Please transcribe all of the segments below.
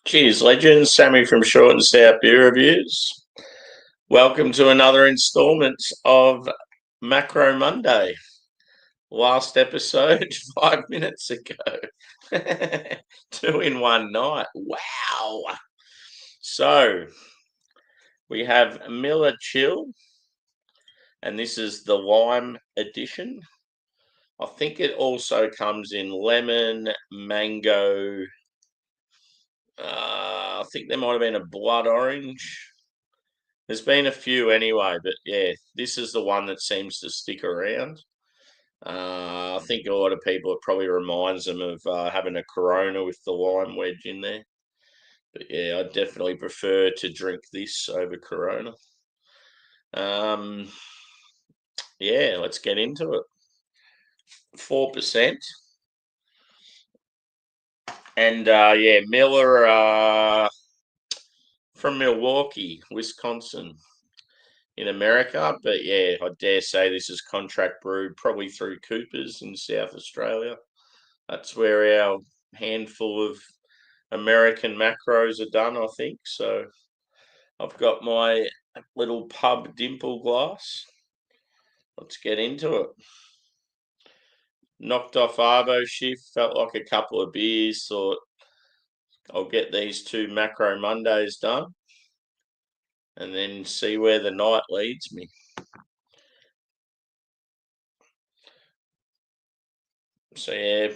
Cheers, legends. Sammy from Short and Stout Beer Reviews. Welcome to another instalment of Macro Monday. Last episode 5 minutes ago. 2 in 1 night. Wow. So we have Miller Chill, and this is the lime edition. I think it also comes in lemon, mango. I think there might have been a blood orange. There's been a few anyway, but yeah, this is the one that seems to stick around. I think a lot of people, it probably reminds them of having a Corona with the lime wedge in there. But yeah, I definitely prefer to drink this over Corona. Yeah, let's get into it. 4%. And yeah, Miller from Milwaukee, Wisconsin, in America. But yeah, I dare say this is contract brewed probably through Coopers in South Australia. That's where our handful of American macros are done, I think. So I've got my little pub dimple glass. Let's get into it. Knocked off Arvo shift, felt like a couple of beers, thought I'll get these 2 Macro Mondays done and then see where the night leads me. So yeah,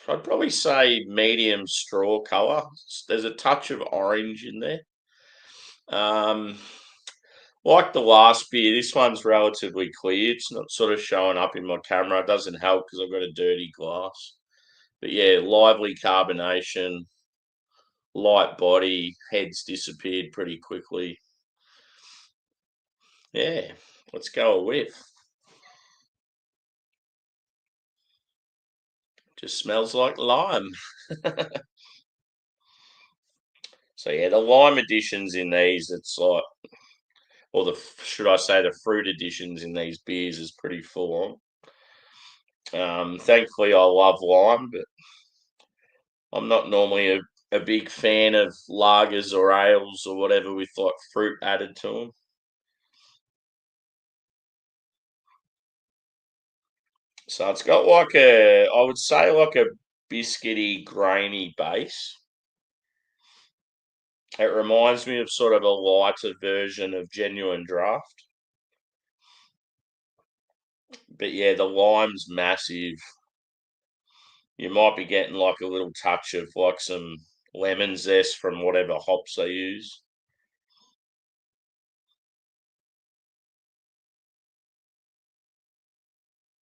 I'd probably say medium straw colour. There's a touch of orange in there. Like the last beer, this one's relatively clear. It's not sort of showing up in my camera. It doesn't help because I've got a dirty glass. But yeah, lively carbonation, light body, head's disappeared pretty quickly. Yeah, let's go a whiff. Just smells like lime. So yeah, the lime additions in these, it's like, or should I say the fruit additions in these beers is pretty full on. Thankfully, I love lime, but I'm not normally a big fan of lagers or ales or whatever with like fruit added to them. So it's got like I would say like a biscuity, grainy base. It reminds me of sort of a lighter version of Genuine Draft. But yeah, the lime's massive. You might be getting like a little touch of like some lemon zest from whatever hops they use.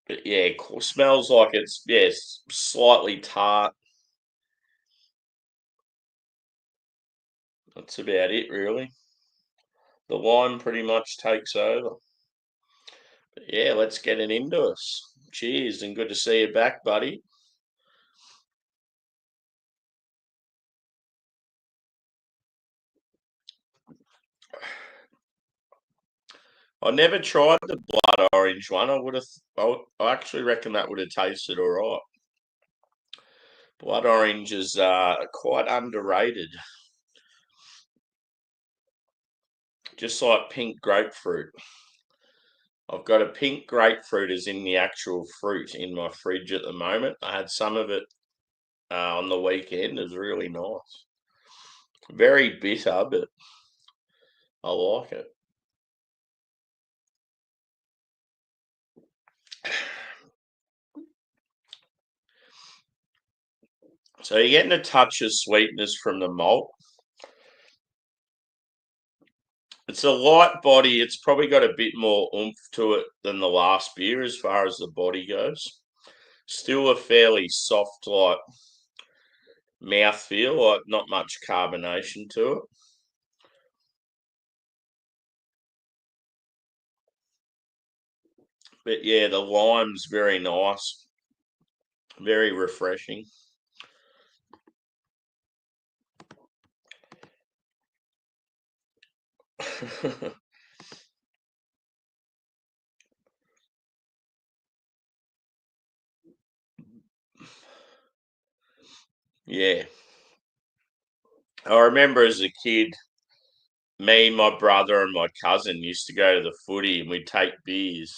But yeah, smells like it's, yes, slightly tart. That's about it, really. The lime pretty much takes over. But yeah, let's get it into us. Cheers, and good to see you back, buddy. I never tried the blood orange one. I actually reckon that would have tasted all right. Blood orange is quite underrated, just like pink grapefruit. I've got a pink grapefruit as in the actual fruit in my fridge at the moment. I had some of it on the weekend. It was really nice. Very bitter, but I like it. So you're getting a touch of sweetness from the malt. It's a light body. It's probably got a bit more oomph to it than the last beer as far as the body goes. Still a fairly soft, like mouthfeel, like not much carbonation to it. But yeah, the lime's very nice, very refreshing. Yeah. I remember as a kid, me, my brother, and my cousin used to go to the footy and we'd take beers.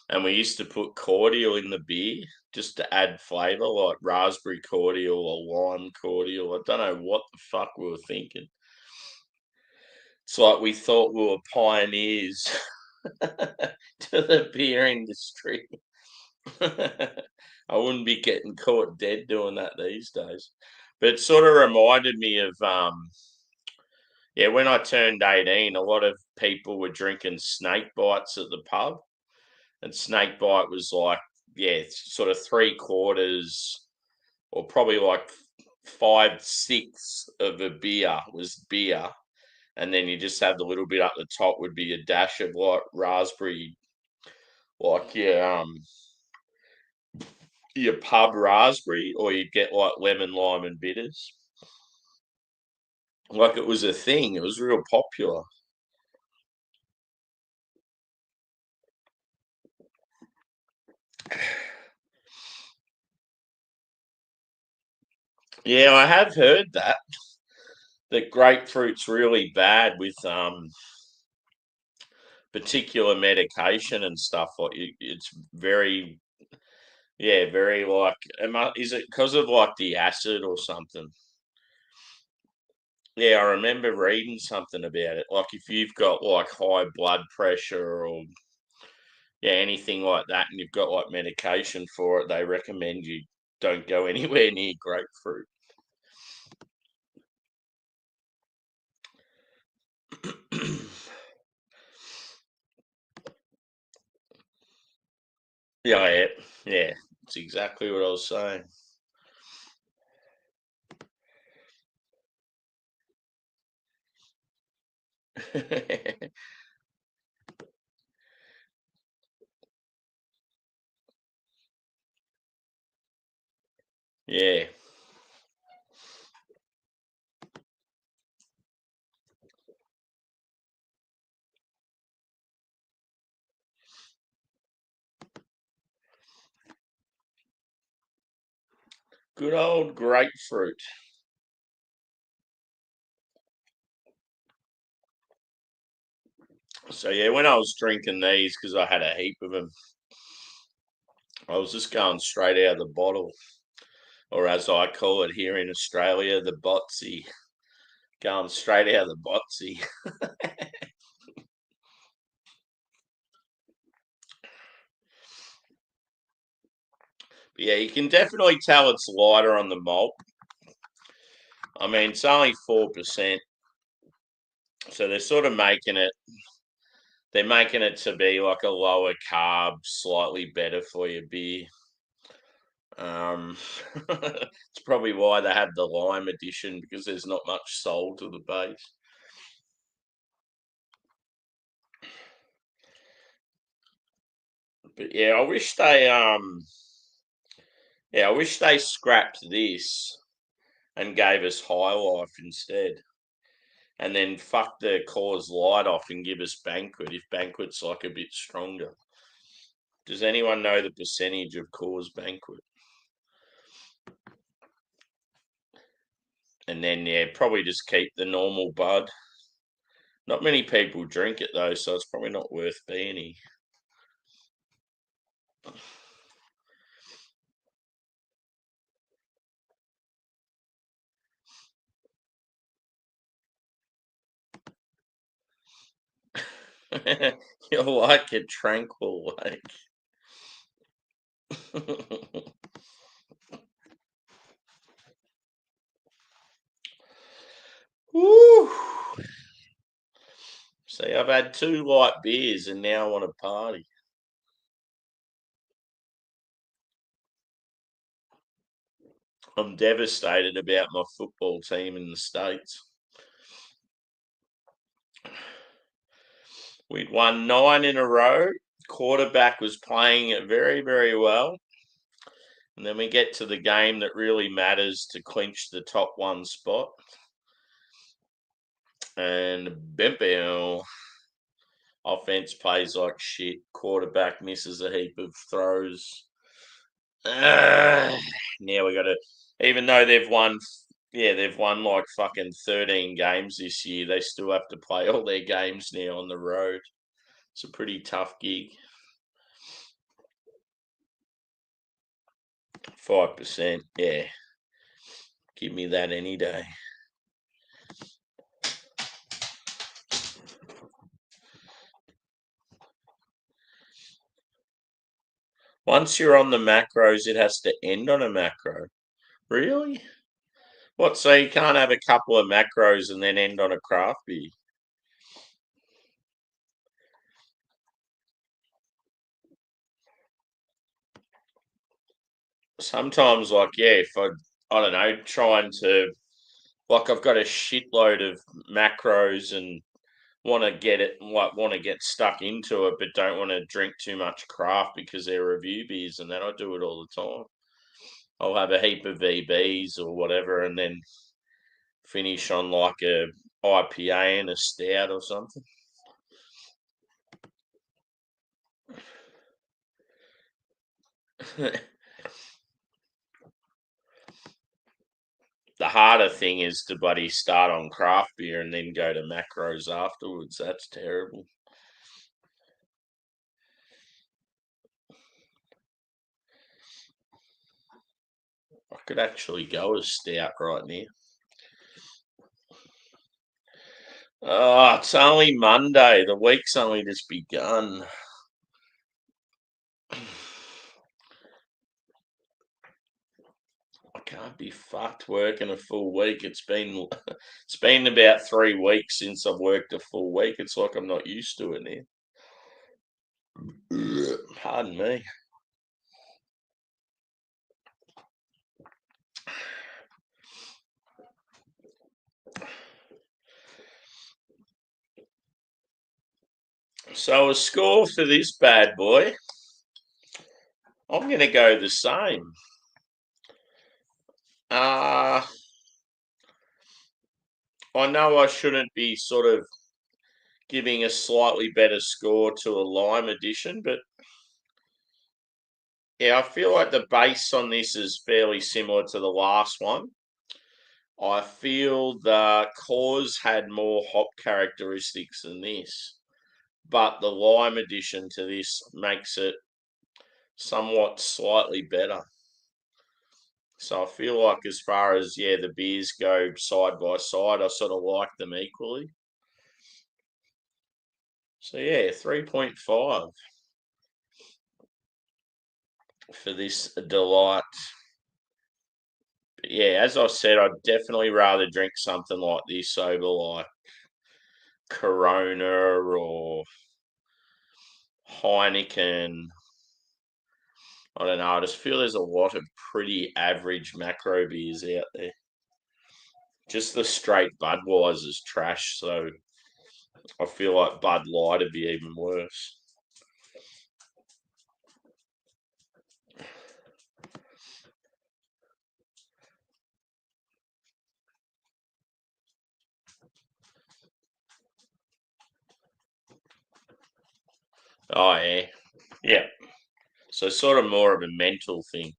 And we used to put cordial in the beer just to add flavour, like raspberry cordial or lime cordial. I don't know what the fuck we were thinking. It's like we thought we were pioneers to the beer industry. I wouldn't be getting caught dead doing that these days. But it sort of reminded me of yeah, when I turned 18, a lot of people were drinking snake bites at the pub. And snake bite was like, yeah, sort of 3/4 or probably like 5/6 of a beer was beer. And then you just have the little bit up the top would be a dash of like raspberry, like your pub raspberry, or you'd get like lemon, lime, and bitters. Like it was a thing. It was real popular. Yeah, I have heard that grapefruit's really bad with particular medication and stuff. Like it's very, yeah, very like. Is it because of like the acid or something? Yeah, I remember reading something about it. Like if you've got like high blood pressure or yeah, anything like that, and you've got like medication for it, they recommend you don't go anywhere near grapefruit. Yeah, yeah, it's exactly what I was saying. Yeah, good old grapefruit. So yeah, when I was drinking these, because I had a heap of them, I was just going straight out of the bottle, or as I call it here in Australia, the botsy. Going straight out of the botsy. But yeah, you can definitely tell it's lighter on the malt. I mean, it's only 4%, so they're sort of making it. They're making it to be like a lower carb, slightly better for your beer. Um, it's probably why they have the lime edition because there's not much sold to the base. But yeah, I wish they scrapped this and gave us High Life instead. And then fuck the Coors Light off and give us Banquet if Banquet's like a bit stronger. Does anyone know the percentage of Coors Banquet? And then yeah, probably just keep the normal Bud. Not many people drink it though, so it's probably not worth being here. You're like a tranquil lake. Woo! See, I've had 2 light beers and now I want to party. I'm devastated about my football team in the States. We'd won 9 in a row. Quarterback was playing it very, very well. And then we get to the game that really matters to clinch the top one spot. And bim bam, offense plays like shit. Quarterback misses a heap of throws. Now we got to, even though they've won Yeah, they've won like fucking 13 games this year. They still have to play all their games now on the road. It's a pretty tough gig. 5%, yeah. Give me that any day. Once you're on the macros, it has to end on a macro. Really? What, so you can't have a couple of macros and then end on a craft beer? Sometimes, like, yeah, if I don't know, trying to, like, I've got a shitload of macros and want to get it, like, want to get stuck into it, but don't want to drink too much craft because they're review beers and that. I do it all the time. I'll have a heap of VBs or whatever and then finish on like a IPA and a stout or something. The harder thing is to bloody start on craft beer and then go to macros afterwards. That's terrible. I could actually go as stout right now. Oh, it's only Monday. The week's only just begun. I can't be fucked working a full week. It's been about 3 weeks since I've worked a full week. It's like I'm not used to it now. Pardon me. So a score for this bad boy. I'm going to go the same. I know I shouldn't be sort of giving a slightly better score to a lime edition, but yeah, I feel like the base on this is fairly similar to the last one. I feel the cause had more hop characteristics than this, but the lime addition to this makes it somewhat slightly better. So I feel like as far as the beers go side by side, I sort of like them equally. So yeah, 3.5 for this delight. But yeah, as I said, I'd definitely rather drink something like this over like Corona or Heineken. I don't know. I just feel there's a lot of pretty average macro beers out there. Just the straight Budweiser's trash, so I feel like Bud Light would be even worse. Oh yeah, yeah. So sort of more of a mental thing.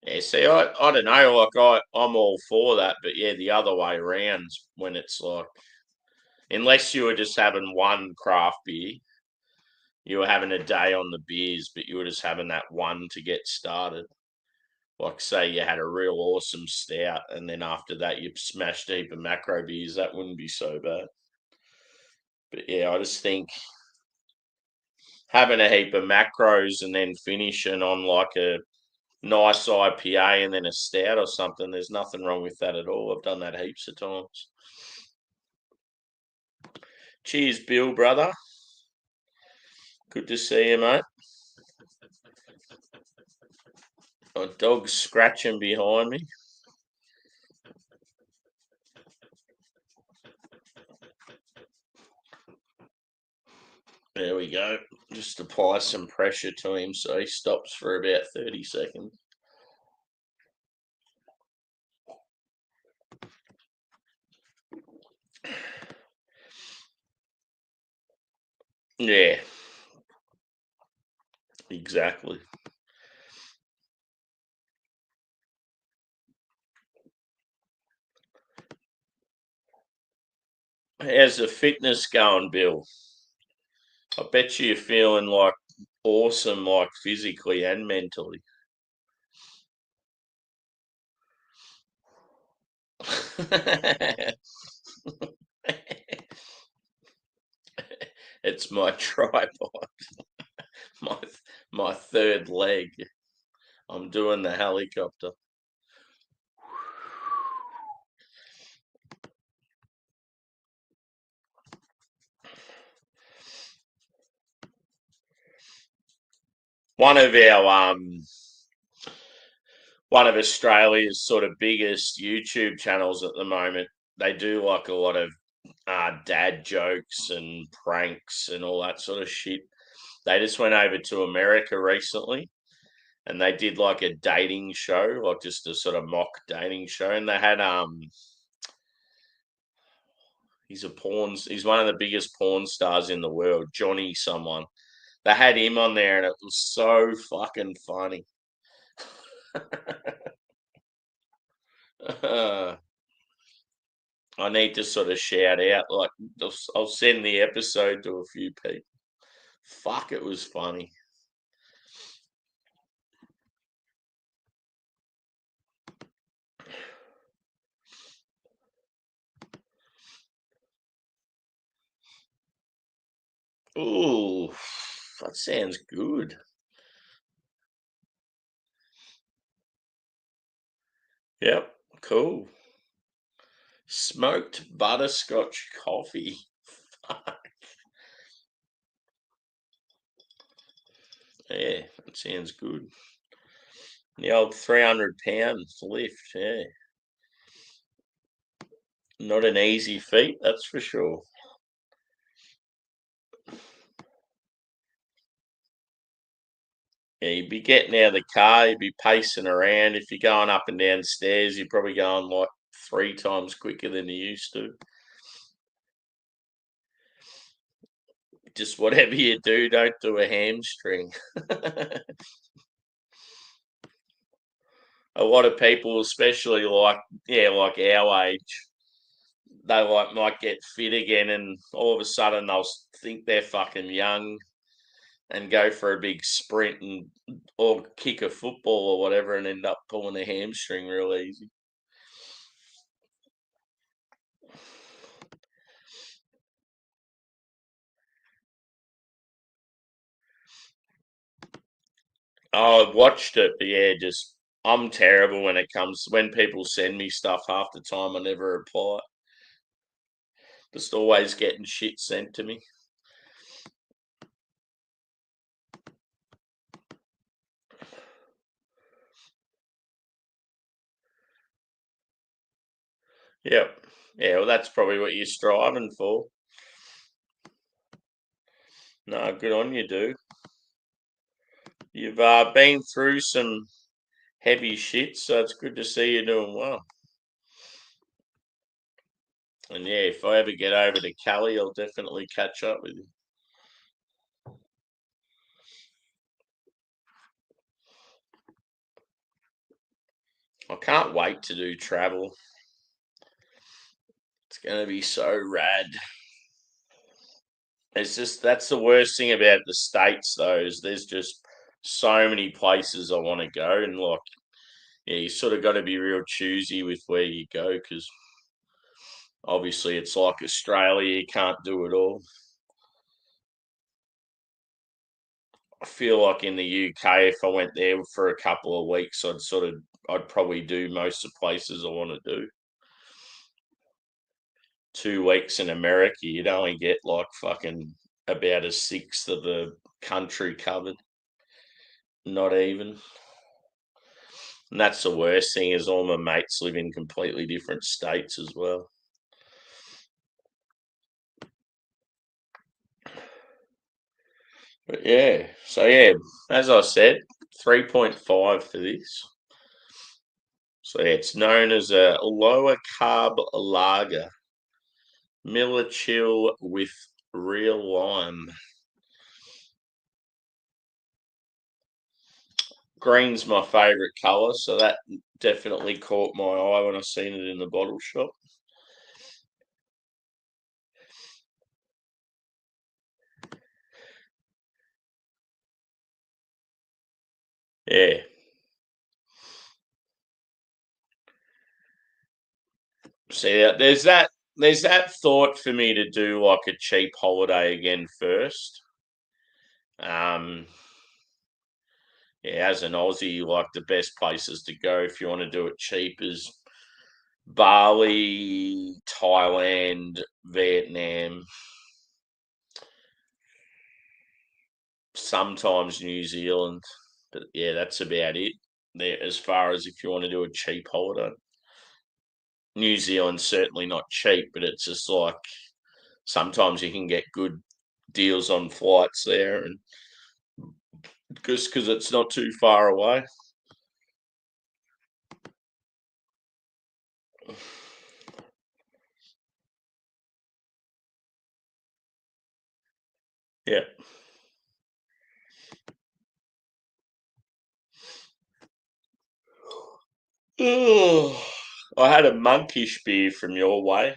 Yeah, see, I don't know, like I'm all for that, but yeah, the other way around when it's like, unless you were just having one craft beer, you were having a day on the beers, but you were just having that one to get started. Like, say you had a real awesome stout, and then after that you smashed a heap of macro beers, that wouldn't be so bad. But yeah, I just think having a heap of macros and then finishing on like a nice IPA and then a stout or something, there's nothing wrong with that at all. I've done that heaps of times. Cheers, Bill, brother. Good to see you, mate. My dog's scratching behind me. There we go. Just apply some pressure to him so he stops for about 30 seconds. Yeah, exactly. How's the fitness going, Bill? I bet you're feeling like awesome, like physically and mentally. It's my tripod, my my third leg. I'm doing the helicopter. One of our one of Australia's sort of biggest YouTube channels at the moment. They do like a lot of dad jokes and pranks and all that sort of shit. They just went over to America recently and they did like a dating show, like just a sort of mock dating show. And they had he's one of the biggest porn stars in the world, Johnny someone. They had him on there and it was so fucking funny. I need to sort of shout out, like, I'll send the episode to a few people. Fuck, it was funny. Ooh, that sounds good. Yep, cool. Smoked butterscotch coffee. Yeah, that sounds good. The old 300 pounds lift, yeah. Not an easy feat, that's for sure. Yeah, you'd be getting out of the car, you'd be pacing around. If you're going up and down stairs, you're probably going like 3 times quicker than you used to. Just whatever you do, don't do a hamstring. A lot of people, especially like, yeah, like our age, they like might get fit again, and all of a sudden they'll think they're fucking young and go for a big sprint and or kick a football or whatever, and end up pulling a hamstring real easy. Oh, I watched it, but yeah, just I'm terrible when it comes when people send me stuff. Half the time, I never reply. Just always getting shit sent to me. Yep. Yeah, well, that's probably what you're striving for. No, good on you, dude. You've been through some heavy shit, so it's good to see you doing well. And yeah, if I ever get over to Cali, I'll definitely catch up with you. I can't wait to do travel. It's going to be so rad. It's just that's the worst thing about the states, though, is there's just so many places I want to go, and like, yeah, you sort of got to be real choosy with where you go because obviously it's like Australia, you can't do it all. I feel like in the UK, if I went there for a couple of weeks, I'd probably do most of the places I want to do. 2 weeks in America, you'd only get like fucking about a sixth of the country covered, not even. And that's the worst thing is all my mates live in completely different states as well. But yeah, so yeah, as I said, 3.5 for this. So yeah, it's known as a lower carb lager, Miller Chill with real lime. Green's my favourite colour, so that definitely caught my eye when I seen it in the bottle shop. Yeah. So yeah, there's that thought for me to do like a cheap holiday again first. Um, yeah, as an Aussie, like the best places to go if you want to do it cheap is Bali, Thailand, Vietnam, sometimes New Zealand. But yeah, that's about it. There, as far as if you want to do a cheap holiday. New Zealand's certainly not cheap, but it's just like sometimes you can get good deals on flights there, and just because it's not too far away. Yeah. Oh, I had a monkish beer from your way.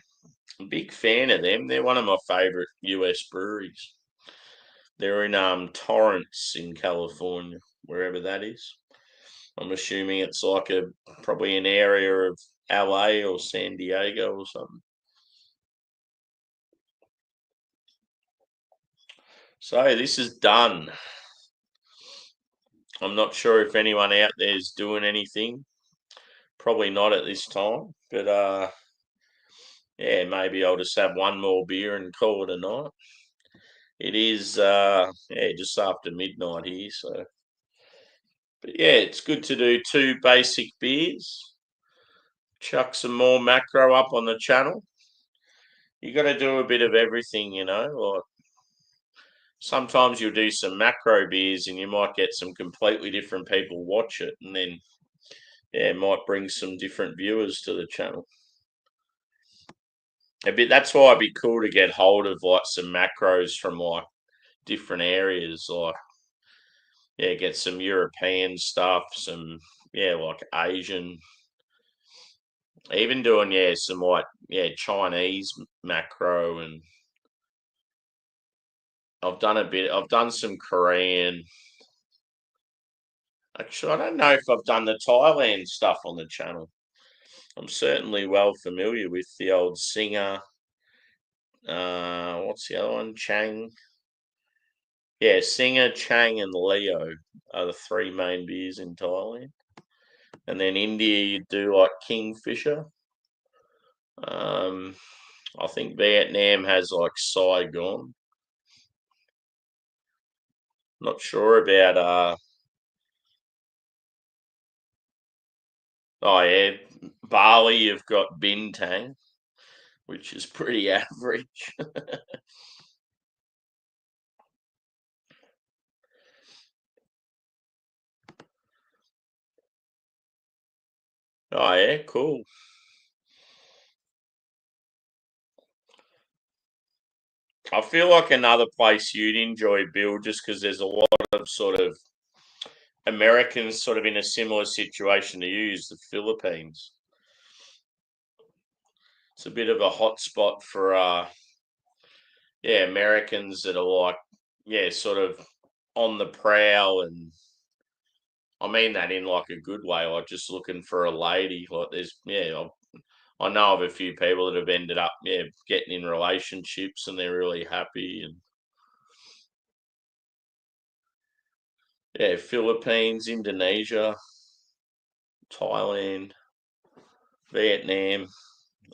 I'm a big fan of them. They're one of my favourite US breweries. They're in Torrance in California, wherever that is. I'm assuming it's like a probably an area of LA or San Diego or something. So this is done. I'm not sure if anyone out there is doing anything. Probably not at this time, but yeah, maybe I'll just have one more beer and call it a night. It is yeah, just after midnight here, so but yeah, it's good to do two basic beers. Chuck some more macro up on the channel. You got to do a bit of everything, Like sometimes you'll do some macro beers and you might get some completely different people watch it, and then yeah, it might bring some different viewers to the channel. A bit. That's why it'd be cool to get hold of like some macros from like different areas, like yeah, get some European stuff, some yeah, like Asian, even doing yeah, some like yeah, Chinese macro, and I've done a bit. I've done some Korean. Actually, I don't know if I've done the Thailand stuff on the channel. I'm certainly well familiar with the old singer. What's the other one? Chang. Yeah, Singer, Chang, and Leo are the three main beers in Thailand. And then India, you do like Kingfisher. Um, I think Vietnam has like Saigon. Not sure about oh yeah, Bali. You've got Bintang, which is pretty average. Oh yeah, cool. I feel like another place you'd enjoy, Bill, just because there's a lot of sort of Americans sort of in a similar situation to you, is the Philippines. It's a bit of a hot spot for yeah, Americans that are like yeah, sort of on the prowl, and I mean that in like a good way, like just looking for a lady. Like there's yeah, I know of a few people that have ended up yeah, getting in relationships and they're really happy, and yeah, Philippines, Indonesia, Thailand, Vietnam.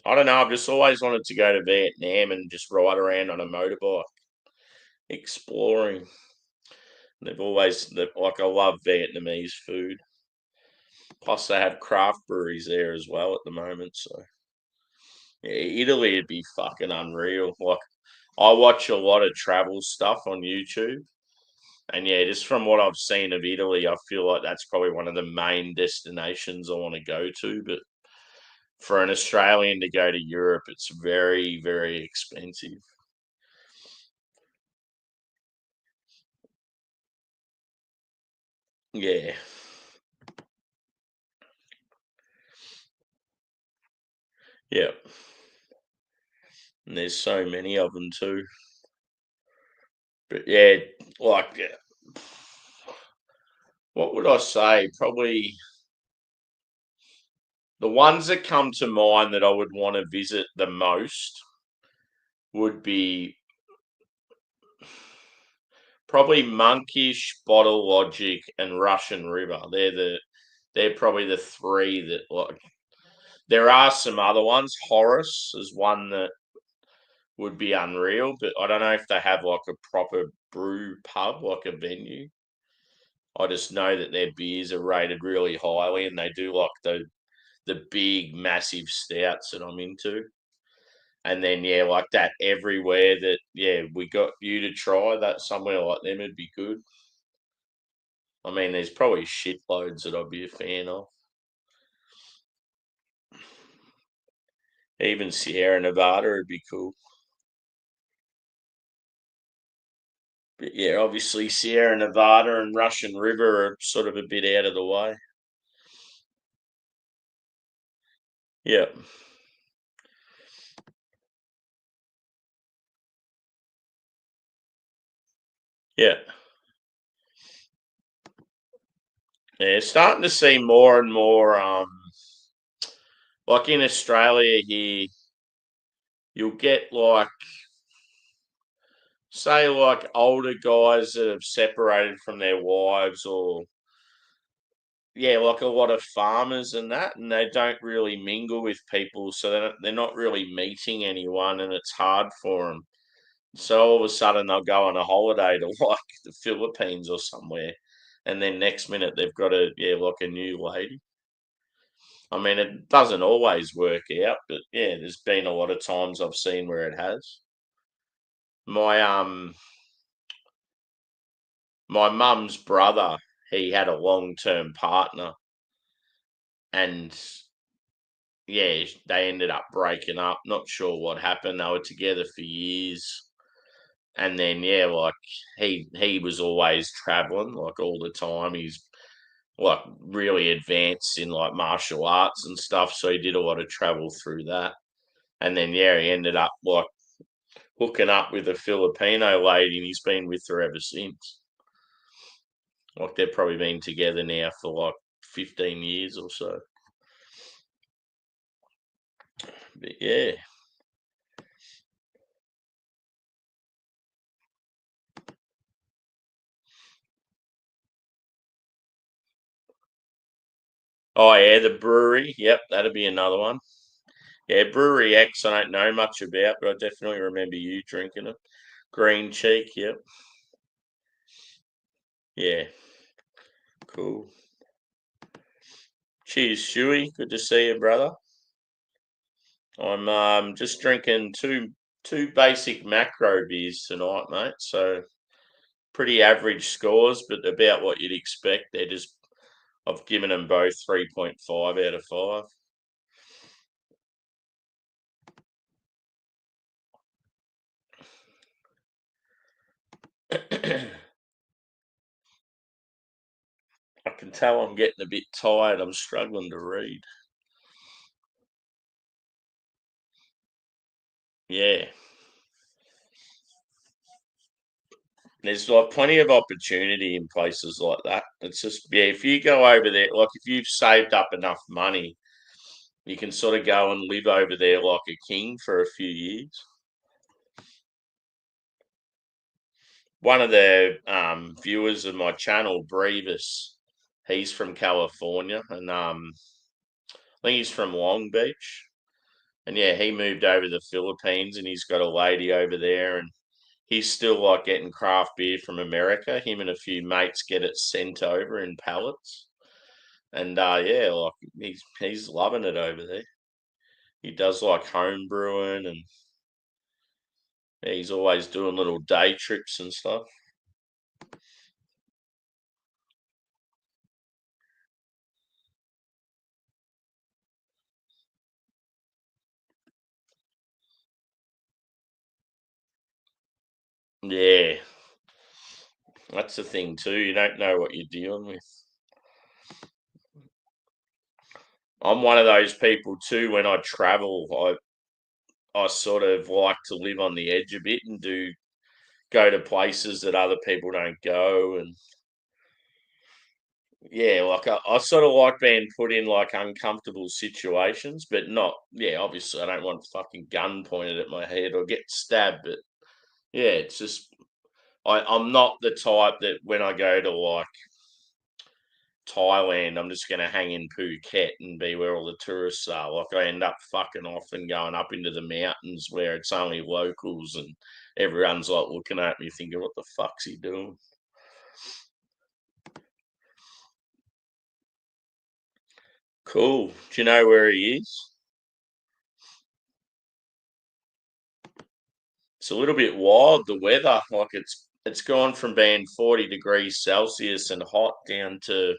I don't know, I've just always wanted to go to Vietnam and just ride around on a motorbike exploring. Like I love Vietnamese food. Plus, they have craft breweries there as well at the moment. So, yeah, Italy would be fucking unreal. Like, I watch a lot of travel stuff on YouTube. And yeah, just from what I've seen of Italy, I feel like that's probably one of the main destinations I want to go to. But for an Australian to go to Europe, it's very, very expensive. Yeah. Yeah. And there's so many of them too. But yeah, like What would I say? Probably the ones that come to mind that I would want to visit the most would be probably Monkish, Bottle Logic, and Russian River. They're probably the three that like. There are some other ones. Horace is one that would be unreal, but I don't know if they have like a proper brew pub, like a venue. I just know that their beers are rated really highly, and they do like the big, massive stouts that I'm into. And then yeah, like that everywhere that yeah we got you to try that somewhere like them would be good. I mean, there's probably shitloads that I'd be a fan of. Even Sierra Nevada would be cool. But yeah, obviously Sierra Nevada and Russian River are sort of a bit out of the way. Yeah, yeah, yeah. Starting to see more and more. Like in Australia here, you'll get like say like older guys that have separated from their wives or yeah, like a lot of farmers and that, and they don't really mingle with people, so they're not really meeting anyone, and it's hard for them. So all of a sudden they'll go on a holiday to like the Philippines or somewhere, and then next minute they've got a yeah like a new lady. I mean, it doesn't always work out, but yeah, there's been a lot of times I've seen where it has. My my mum's brother, he had a long term partner, and yeah, they ended up breaking up. Not sure what happened. They were together for years. And then yeah, like he was always traveling like all the time. He's like really advanced in like martial arts and stuff, so he did a lot of travel through that. And then yeah, he ended up like hooking up with a Filipino lady and he's been with her ever since. Like they've probably been together now for like 15 years or so. But yeah. Oh yeah, the brewery. Yep, that'd be another one. Yeah, Brewery X, I don't know much about, but I definitely remember you drinking it. Green Cheek, yep. Yeah, cool. Cheers, Shuey. Good to see you, brother. I'm just drinking two basic macro beers tonight, mate. So pretty average scores, but about what you'd expect. They're just I've given them both 3.5 out of 5. I can tell I'm getting a bit tired. I'm struggling to read. Yeah. There's like plenty of opportunity in places like that. It's just yeah, if you go over there, like if you've saved up enough money, you can sort of go and live over there like a king for a few years. One of the viewers of my channel, Brevis, he's from California, and I think he's from Long Beach. And yeah, he moved over to the Philippines, and he's got a lady over there, and he's still like getting craft beer from America. Him and a few mates get it sent over in pallets. And yeah, like he's loving it over there. He does like home brewing and yeah, he's always doing little day trips and stuff. Yeah, that's the thing too. You don't know what you're dealing with. I'm one of those people too. When I travel, I sort of like to live on the edge a bit and do go to places that other people don't go. And Yeah, like I sort of like being put in like uncomfortable situations, but not. Yeah, obviously I don't want fucking gun pointed at my head or get stabbed. But yeah, it's just I'm not the type that when I go to like Thailand, I'm just going to hang in Phuket and be where all the tourists are. Like I end up fucking off and going up into the mountains where it's only locals and everyone's like looking at me thinking, what the fuck's he doing? Cool. Do you know where he is? It's a little bit wild, the weather. Like it's gone from being 40 degrees Celsius and hot down to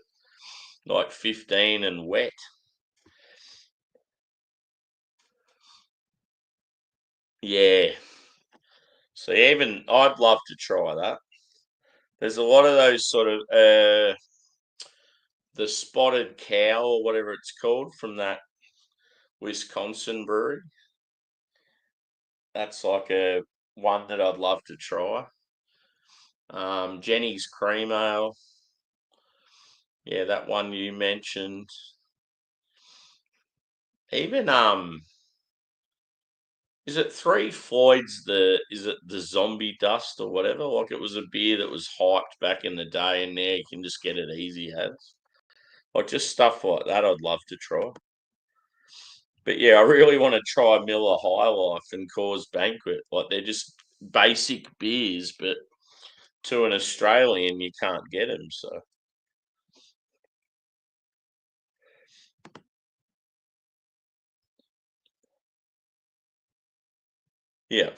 like 15 and wet. Yeah. So even I'd love to try that. There's a lot of those sort of the spotted cow or whatever it's called from that Wisconsin brewery. That's like a one that I'd love to try. Jenny's cream ale. Yeah, that one you mentioned. Even is it Three Floyds is it the zombie dust or whatever? Like it was a beer that was hyped back in the day and now you can just get it easy as. Like just stuff like that I'd love to try. But yeah, I really want to try Miller High Life and Coors Banquet. Like they're just basic beers, but to an Australian, you can't get them. So yeah,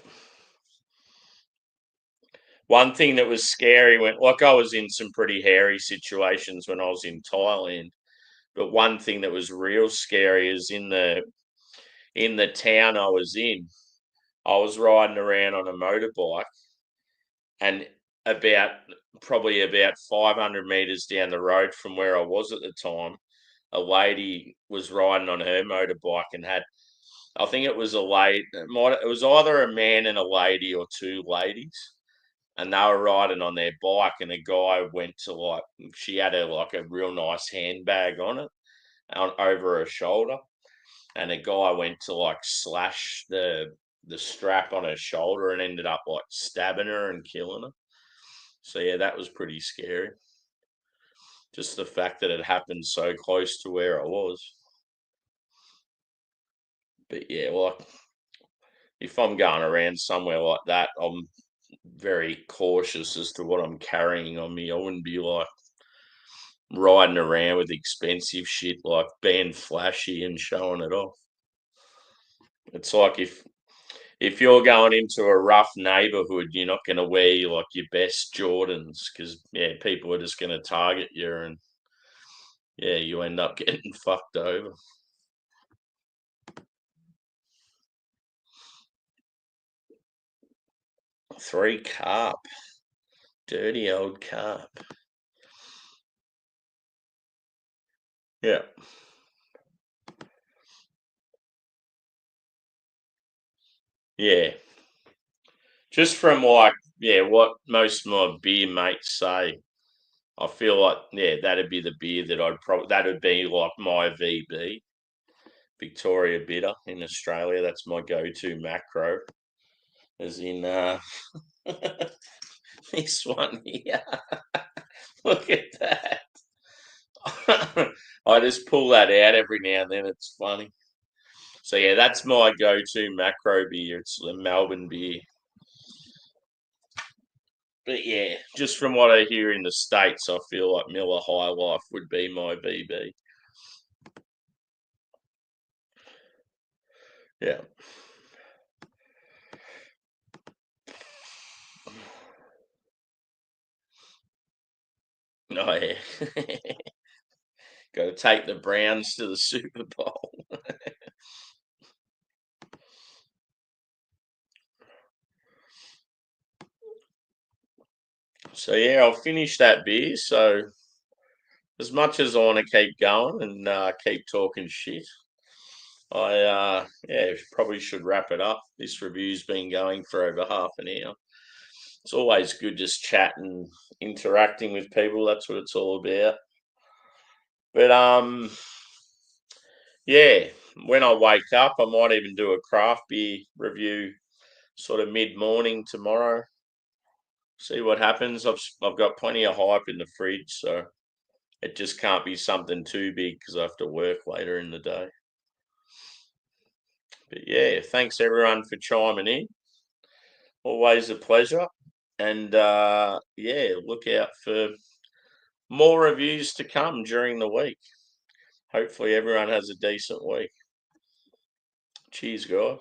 one thing that was scary when, like, I was in some pretty hairy situations when I was in Thailand. But one thing that was real scary is in the town I was in. I was riding around on a motorbike, and about probably about 500 meters down the road from where I was at the time, a lady was riding on her motorbike and had, I think it was a lady, it was either a man and a lady or two ladies, and they were riding on their bike, and a guy went to like, she had a like a real nice handbag on it, over her shoulder, and a guy went to like slash the strap on her shoulder and ended up like stabbing her and killing her. So yeah, that was pretty scary. Just the fact that it happened so close to where I was. But yeah, like if I'm going around somewhere like that, I'm very cautious as to what I'm carrying on me. I wouldn't be like riding around with expensive shit, like being flashy and showing it off. It's like if you're going into a rough neighborhood, you're not going to wear like your best Jordans because yeah, people are just going to target you, and yeah, you end up getting fucked over. Three carp, dirty old carp. Yeah, yeah. Just from like yeah, what most of my beer mates say, I feel like yeah, that'd be the beer that I'd probably that'd be like my VB, Victoria Bitter in Australia. That's my go-to macro. As in this one here. Look at that. I just pull that out every now and then. It's funny. So yeah, that's my go-to macro beer. It's the Melbourne beer. But yeah, just from what I hear in the States, I feel like Miller High Life would be my VB. Yeah. Oh yeah. Got to take the Browns to the Super Bowl. So yeah, I'll finish that beer. So as much as I want to keep going and keep talking shit, I yeah probably should wrap it up. This review's been going for over half an hour. It's always good just chatting, interacting with people. That's what it's all about. But yeah, when I wake up, I might even do a craft beer review sort of mid-morning tomorrow. See what happens. I've got plenty of hype in the fridge, so it just can't be something too big because I have to work later in the day. But yeah, thanks everyone for chiming in. Always a pleasure. And yeah, look out for more reviews to come during the week. Hopefully, everyone has a decent week. Cheers, guys.